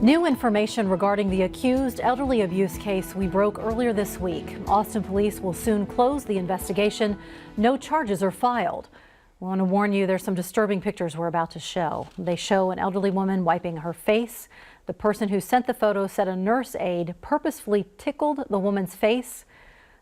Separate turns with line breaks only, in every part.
New information regarding the accused elderly abuse case we broke earlier this week. Austin police will soon close the investigation. No charges are filed. We want to warn you, there's some disturbing pictures we're about to show. They show an elderly woman wiping her face. The person who sent the photo said a nurse aide purposefully tickled the woman's face.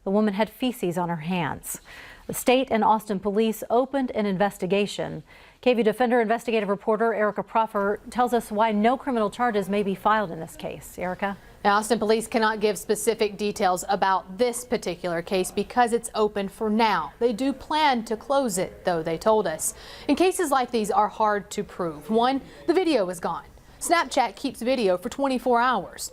The woman had feces on her hands. The state and Austin police opened an investigation. KVUE Defender investigative reporter Erica Proffer tells us why no criminal charges may be filed in this case. Erica?
Now, Austin police cannot give specific details about this particular case because it's open for now. They do plan to close it, though, they told us. And cases like these are hard to prove. One, the video is gone. Snapchat keeps video for 24 hours.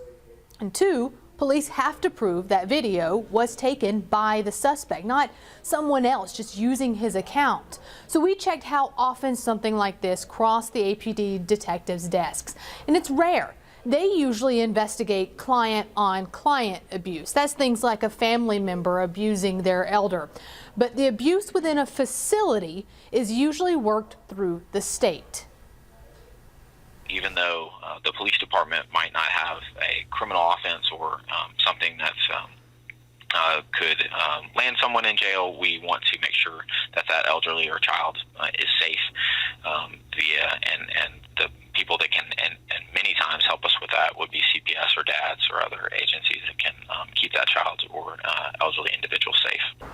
And two, police have to prove that video was taken by the suspect, not someone else just using his account. So we checked how often something like this crossed the APD detectives' desks, and it's rare. They usually investigate client-on-client abuse. That's things like a family member abusing their elder. But the abuse within a facility is usually worked through the state.
Even though the police department might not have a criminal offense or something that's could land someone in jail, we want to make sure that that elderly or child is safe and the people that can and many times help us with that would be CPS or DADS or other agencies that can keep that child or elderly individual safe.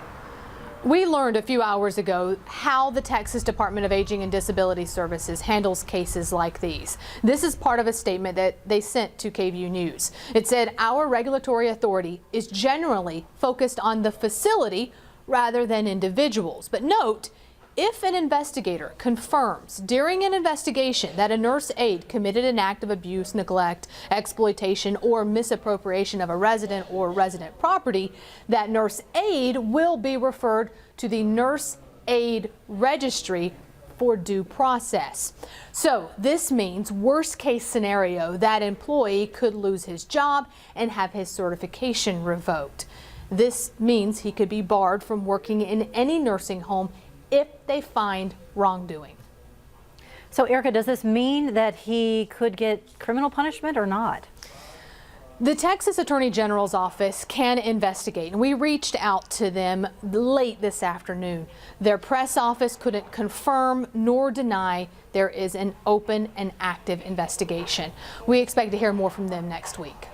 We learned a few hours ago how the Texas Department of Aging and Disability Services handles cases like these. This is part of a statement that they sent to KVUE News. It said, "Our regulatory authority is generally focused on the facility rather than individuals." But note, if an investigator confirms during an investigation that a nurse aide committed an act of abuse, neglect, exploitation, or misappropriation of a resident or resident property, that nurse aide will be referred to the nurse aide registry for due process. So this means worst case scenario, that employee could lose his job and have his certification revoked. This means he could be barred from working in any nursing home if they find wrongdoing.
So, Erica, does this mean that he could get criminal punishment or not?
The Texas Attorney General's office can investigate, and we reached out to them late this afternoon. Their press office couldn't confirm nor deny there is an open and active investigation. We expect to hear more from them next week.